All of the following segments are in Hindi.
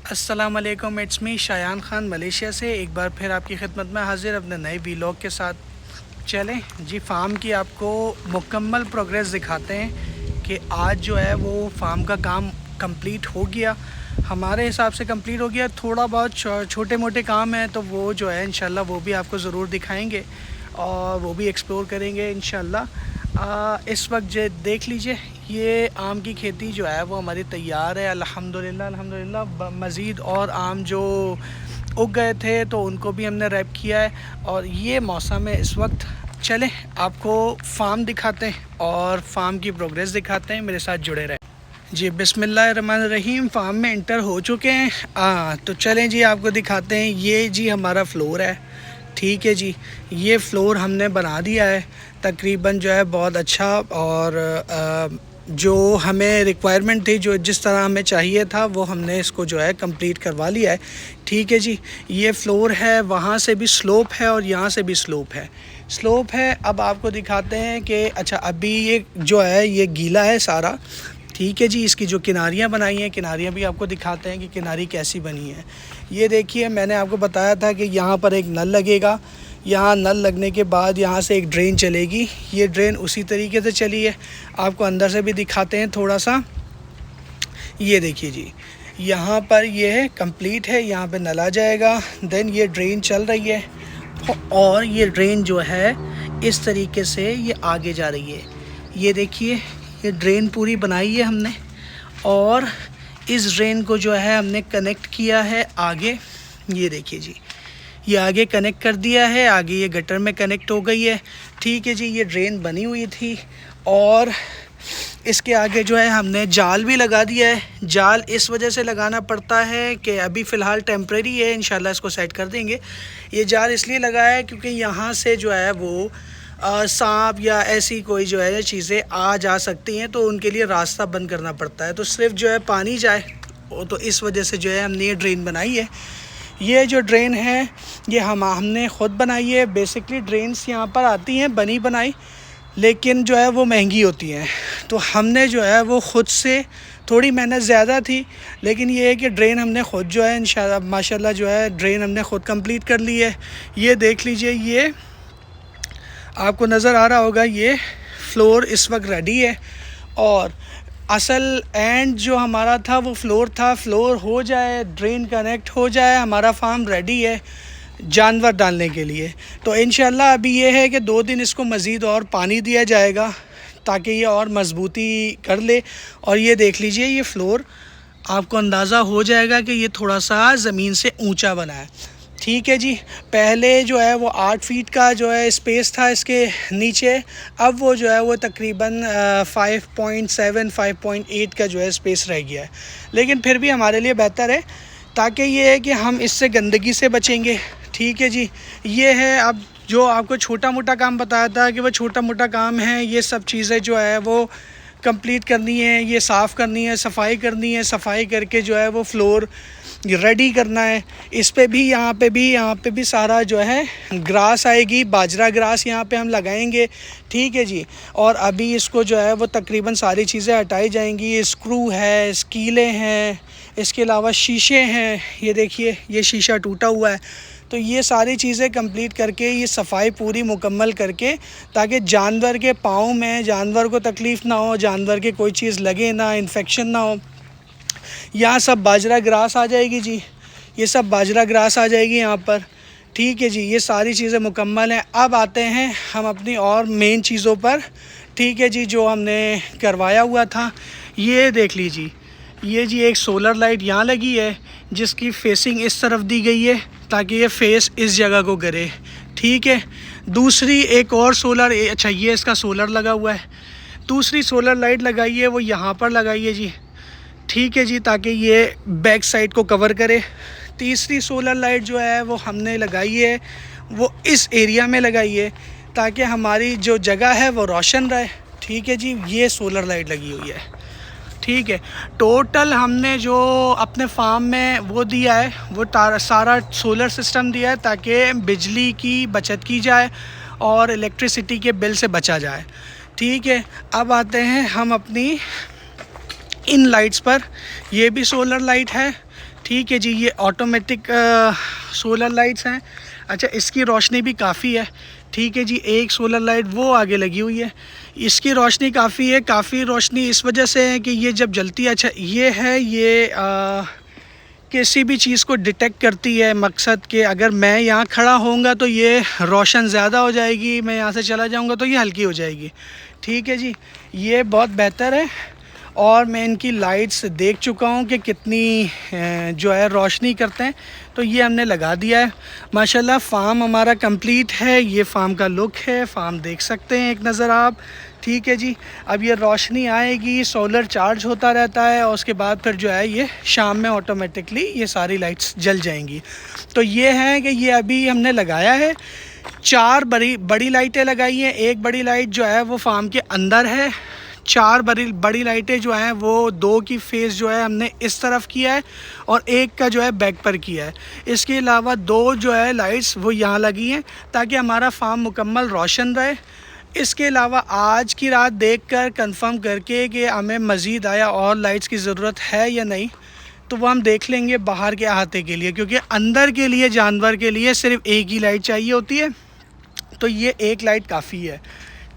अस्सलाम वालेकुम, it's me Shayan Khan Malaysia से एक बार फिर आपकी खिदमत में हाज़िर अपने नए वीलॉग के साथ। चलें जी, फ़ार्म की आपको मुकम्मल प्रोग्रेस दिखाते हैं कि आज जो है वो फ़ार्म का काम कंप्लीट हो गया। हमारे हिसाब से कंप्लीट हो गया। थोड़ा बहुत छोटे मोटे काम हैं तो वो जो है इंशाल्लाह वो भी आपको ज़रूर दिखाएंगे और वो भी एक्सप्लोर करेंगे इंशाल्लाह। इस वक्त जो देख लीजिए, ये आम की खेती जो है वो हमारी तैयार है अल्हम्दुलिल्लाह अल्हम्दुलिल्लाह। मज़ीद और आम जो उग गए थे तो उनको भी हमने रैप किया है और ये मौसम है इस वक्त। चलें आपको फार्म दिखाते हैं और फार्म की प्रोग्रेस दिखाते हैं, मेरे साथ जुड़े रहें जी। बिस्मिल्लाहिर्रहमानिर्रहीम, फार्म में इंटर हो चुके हैं। तो चलें जी आपको दिखाते हैं। ये जी हमारा फ्लोर है, ठीक है जी। ये फ्लोर हमने बना दिया है तकरीबन जो है बहुत अच्छा, और जो हमें रिक्वायरमेंट थी, जो जिस तरह हमें चाहिए था, वो हमने इसको जो है कंप्लीट करवा लिया है, ठीक है जी। ये फ्लोर है, वहाँ से भी स्लोप है और यहाँ से भी स्लोप है। अब आपको दिखाते हैं कि अच्छा अभी ये जो है ये गीला है सारा, ठीक है जी। इसकी जो किनारियाँ बनाई हैं, किनारियाँ भी आपको दिखाते हैं कि किनारी कैसी बनी है। ये देखिए, मैंने आपको बताया था कि यहाँ पर एक नल लगेगा। यहाँ नल लगने के बाद यहाँ से एक ड्रेन चलेगी। ये ड्रेन उसी तरीके से चली है। आपको अंदर से भी दिखाते हैं थोड़ा सा। ये देखिए जी, यहाँ पर ये है कंप्लीट है, यहाँ पे नल आ जाएगा। देन ये ड्रेन चल रही है और ये ड्रेन जो है इस तरीके से ये आगे जा रही है। ये देखिए, ये ड्रेन पूरी बनाई है हमने और इस ड्रेन को जो है हमने कनेक्ट किया है आगे। ये देखिए जी, ये आगे कनेक्ट कर दिया है, आगे ये गटर में कनेक्ट हो गई है, ठीक है जी। ये ड्रेन बनी हुई थी और इसके आगे जो है हमने जाल भी लगा दिया है। जाल इस वजह से लगाना पड़ता है कि अभी फ़िलहाल टेम्प्रेरी है, इंशाल्लाह इसको सेट कर देंगे। ये जाल इसलिए लगाया है क्योंकि यहाँ से जो है वो सांप या ऐसी कोई जो है चीज़ें आ जा सकती हैं, तो उनके लिए रास्ता बंद करना पड़ता है, तो सिर्फ जो है पानी जाए, तो इस वजह से जो है हमने ये ड्रेन बनाई है। ये जो ड्रेन है ये हमने ख़ुद बनाई है। बेसिकली ड्रेन्स यहाँ पर आती हैं बनी बनाई, लेकिन जो है वो महंगी होती हैं, तो हमने जो है वो ख़ुद से, थोड़ी मेहनत ज़्यादा थी, लेकिन ये है कि ड्रेन हमने ख़ुद जो है इंशाल्लाह माशाल्लाह जो है ड्रेन हमने ख़ुद कंप्लीट कर ली है। ये देख लीजिए, ये आपको नज़र आ रहा होगा, ये फ्लोर इस वक्त रेडी है। और असल एंड जो हमारा था वो फ्लोर था। फ्लोर हो जाए, ड्रेन कनेक्ट हो जाए, हमारा फार्म रेडी है जानवर डालने के लिए। तो इंशाल्लाह अभी ये है कि 2 दिन इसको मज़ीद और पानी दिया जाएगा ताकि ये और मज़बूती कर ले। और ये देख लीजिए, ये फ्लोर आपको अंदाज़ा हो जाएगा कि ये थोड़ा सा ज़मीन से ऊंचा बना है, ठीक है जी। पहले जो है वो 8 फीट का जो है स्पेस था इसके नीचे, अब वो जो है वो तकरीबन 5.7 5.8 का जो है स्पेस रह गया है, लेकिन फिर भी हमारे लिए बेहतर है, ताकि ये है कि हम इससे गंदगी से बचेंगे, ठीक है जी। ये है, अब जो आपको छोटा मोटा काम बताया था कि वो छोटा मोटा काम है, ये सब चीज़ें जो है वो कंप्लीट करनी है, ये साफ़ करनी है, सफाई करनी है। सफाई करके जो है वो फ्लोर रेडी करना है। इस पे भी, यहाँ पे भी सारा जो है ग्रास आएगी, बाजरा ग्रास यहाँ पे हम लगाएंगे, ठीक है जी। और अभी इसको जो है वो तकरीबन सारी चीज़ें हटाई जाएंगी। ये स्क्रू है, स्कीलें हैं, इसके अलावा शीशे हैं। ये देखिए, ये शीशा टूटा हुआ है, तो ये सारी चीज़ें कंप्लीट करके, ये सफाई पूरी मुकम्मल करके, ताकि जानवर के पाँव में जानवर को तकलीफ़ ना हो, जानवर के कोई चीज़ लगे ना, इन्फेक्शन ना हो। यहाँ सब बाजरा ग्रास आ जाएगी जी, ये सब बाजरा ग्रास आ जाएगी यहाँ पर, ठीक है जी। ये सारी चीज़ें मुकम्मल हैं। अब आते हैं हम अपनी और मेन चीज़ों पर, ठीक है जी, जो हमने करवाया हुआ था। ये देख लीजिए, ये जी एक सोलर लाइट यहाँ लगी है, जिसकी फेसिंग इस तरफ दी गई है ताकि ये फेस इस जगह को करे, ठीक है। दूसरी एक और सोलर, अच्छा ये इसका सोलर लगा हुआ है। दूसरी सोलर लाइट लगाई है वो यहाँ पर लगाई है जी, ठीक है जी, ताकि ये बैक साइड को कवर करे। तीसरी सोलर लाइट जो है वो हमने लगाई है, वो इस एरिया में लगाई है ताकि हमारी जो जगह है वो रोशन रहे, ठीक है जी। ये सोलर लाइट लगी हुई है, ठीक है। टोटल हमने जो अपने फार्म में वो दिया है, वो सारा सोलर सिस्टम दिया है ताकि बिजली की बचत की जाए और इलेक्ट्रिसिटी के बिल से बचा जाए, ठीक है। अब आते हैं हम अपनी इन लाइट्स पर। ये भी सोलर लाइट है, ठीक है जी, ये ऑटोमेटिक सोलर लाइट्स हैं। अच्छा, इसकी रोशनी भी काफ़ी है। ठीक है जी, एक सोलर लाइट वो आगे लगी हुई है, इसकी रोशनी काफ़ी है। काफ़ी रोशनी इस वजह से है कि ये जब जलती है, अच्छा ये है, ये किसी भी चीज़ को डिटेक्ट करती है। मकसद कि अगर मैं यहाँ खड़ा होऊंगा तो ये रोशन ज़्यादा हो जाएगी, मैं यहाँ से चला जाऊँगा तो ये हल्की हो जाएगी। ठीक है जी, ये बहुत बेहतर है। और मैं इनकी लाइट्स देख चुका हूँ कि कितनी जो है रोशनी करते हैं, तो ये हमने लगा दिया है। माशाल्लाह फार्म हमारा कंप्लीट है। ये फार्म का लुक है, फार्म देख सकते हैं एक नज़र आप। ठीक है जी, अब ये रोशनी आएगी, सोलर चार्ज होता रहता है और उसके बाद फिर जो है ये शाम में ऑटोमेटिकली ये सारी लाइट्स जल जाएंगी। तो ये है कि ये अभी हमने लगाया है। 4 बड़ी लाइटें लगाई हैं। एक बड़ी लाइट जो है वो फार्म के अंदर है। 4 बड़ी लाइटें जो हैं वो 2 की फेस जो है हमने इस तरफ किया है और एक का जो है बैक पर किया है। इसके अलावा 2 जो है लाइट्स वो यहाँ लगी हैं ताकि हमारा फार्म मुकम्मल रोशन रहे। इसके अलावा आज की रात देखकर कंफर्म करके कि हमें मज़ीद आया और लाइट्स की ज़रूरत है या नहीं, तो वो हम देख लेंगे बाहर के अहाते के लिए, क्योंकि अंदर के लिए जानवर के लिए सिर्फ एक ही लाइट चाहिए होती है, तो ये एक लाइट काफ़ी है।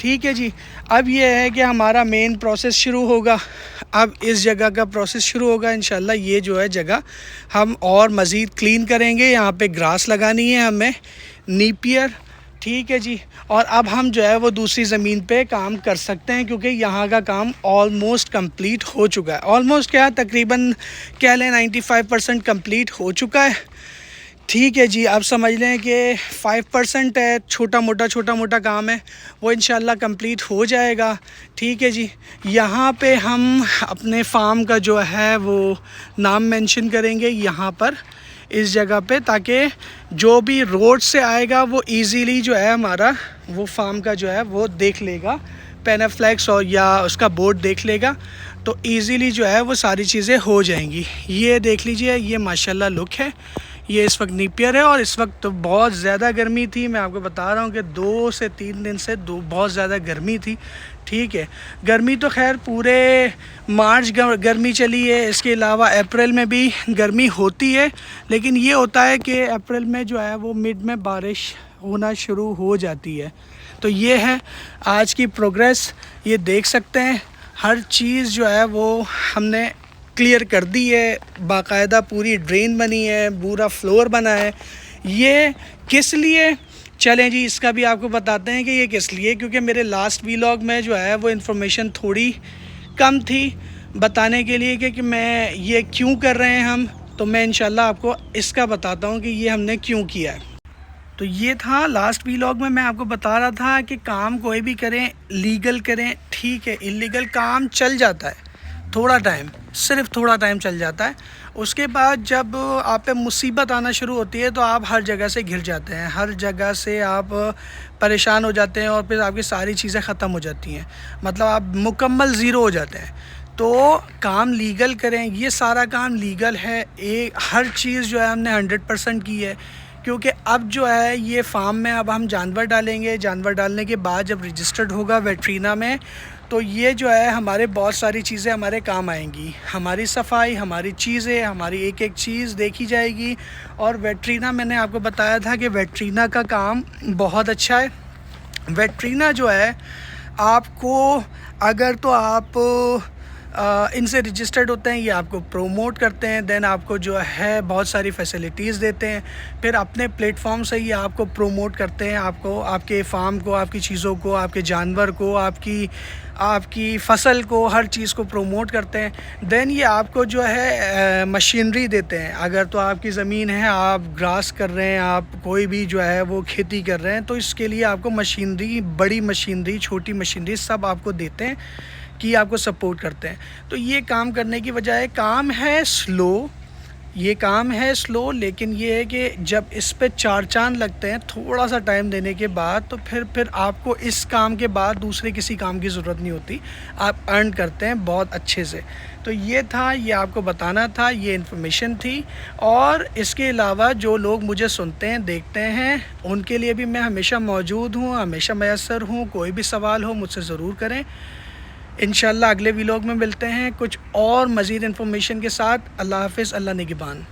ठीक है जी, अब ये है कि हमारा मेन प्रोसेस शुरू होगा। अब इस जगह का प्रोसेस शुरू होगा इंशाल्लाह। ये जो है जगह हम और मज़ीद क्लीन करेंगे। यहाँ पे ग्रास लगानी है हमें, नीपियर। ठीक है जी, और अब हम जो है वो दूसरी ज़मीन पे काम कर सकते हैं, क्योंकि यहाँ का काम ऑलमोस्ट कंप्लीट हो चुका है। ऑलमोस्ट क्या, तकरीबन कह लें 95% कंप्लीट हो चुका है। ठीक है जी, आप समझ लें कि 5% है, छोटा मोटा काम है, वो इंशाल्लाह कंप्लीट हो जाएगा। ठीक है जी, यहाँ पे हम अपने फार्म का जो है वो नाम मेंशन करेंगे यहाँ पर इस जगह पे, ताकि जो भी रोड से आएगा वो इजीली जो है हमारा वो फार्म का जो है वो देख लेगा, पेनाफ्लेक्स और या उसका बोर्ड देख लेगा, तो इजीली जो है वो सारी चीज़ें हो जाएंगी। ये देख लीजिए, ये माशाल्लाह लुक है। ये इस वक्त नीपियर है और इस वक्त तो बहुत ज़्यादा गर्मी थी। मैं आपको बता रहा हूँ कि 2 से 3 दिन से बहुत ज़्यादा गर्मी थी। ठीक है, गर्मी तो खैर पूरे मार्च गर्मी चली है, इसके अलावा अप्रैल में भी गर्मी होती है, लेकिन ये होता है कि अप्रैल में जो है वो मिड में बारिश होना शुरू हो जाती है। तो ये है आज की प्रोग्रेस, ये देख सकते हैं हर चीज़ जो है वो हमने क्लियर कर दी है। बाकायदा पूरी ड्रेन बनी है, पूरा फ्लोर बना है। ये किस लिए, चलें जी इसका भी आपको बताते हैं कि ये किस लिए, क्योंकि मेरे लास्ट वीलॉग में जो है वो इन्फॉर्मेशन थोड़ी कम थी बताने के लिए कि मैं ये क्यों कर रहे हैं हम, तो मैं इंशाल्लाह आपको इसका बताता हूँ कि ये हमने क्यों किया है। तो ये था लास्ट वीलॉग में मैं आपको बता रहा था कि काम कोई भी करें लीगल करें। ठीक है, इलीगल काम चल जाता है थोड़ा टाइम, सिर्फ थोड़ा टाइम चल जाता है। उसके बाद जब आप पे मुसीबत आना शुरू होती है तो आप हर जगह से घिर जाते हैं, हर जगह से आप परेशान हो जाते हैं और फिर आपकी सारी चीज़ें ख़त्म हो जाती हैं, मतलब आप मुकम्मल ज़ीरो हो जाते हैं। तो काम लीगल करें, ये सारा काम लीगल है। हर चीज़ जो है हमने 100% की है, क्योंकि अब जो है ये फार्म में अब हम जानवर डालेंगे। जानवर डालने के बाद जब रजिस्टर्ड होगा वेटरीना में, तो ये जो है हमारे बहुत सारी चीज़ें हमारे काम आएंगी। हमारी सफाई, हमारी चीज़ें, हमारी एक एक चीज़ देखी जाएगी। और वेटरीना, मैंने आपको बताया था कि वेटरीना का काम बहुत अच्छा है। वेटरीना जो है आपको, अगर तो आप इनसे रजिस्टर्ड होते हैं, ये आपको प्रोमोट करते हैं, देन आपको जो है बहुत सारी फैसिलिटीज़ देते हैं, फिर अपने प्लेटफॉर्म से ये आपको प्रोमोट करते हैं, आपको, आपके फार्म को, आपकी चीज़ों को, आपके जानवर को, आपकी फ़सल को, हर चीज़ को प्रोमोट करते हैं। देन ये आपको जो है मशीनरी देते हैं। अगर तो आपकी ज़मीन है, आप ग्रास कर रहे हैं, आप कोई भी जो है वो खेती कर रहे हैं, तो इसके लिए आपको मशीनरी, बड़ी मशीनरी, छोटी मशीनरी सब आपको देते हैं कि आपको सपोर्ट करते हैं। तो ये काम करने की बजाय, काम है स्लो, ये काम है स्लो, लेकिन ये है कि जब इस पे 4 चांद लगते हैं थोड़ा सा टाइम देने के बाद, तो फिर आपको इस काम के बाद दूसरे किसी काम की ज़रूरत नहीं होती, आप अर्न करते हैं बहुत अच्छे से। तो ये था, ये आपको बताना था, ये इन्फॉर्मेशन थी। और इसके अलावा जो लोग मुझे सुनते हैं, देखते हैं, उनके लिए भी मैं हमेशा मौजूद हूँ, हमेशा मैसर हूँ। कोई भी सवाल हो मुझसे ज़रूर करें। इंशाल्लाह अगले व्लॉग में मिलते हैं कुछ और मज़ीद इन्फॉर्मेशन के साथ। अल्लाह हाफ़िज़, अल्लाह निगहबान।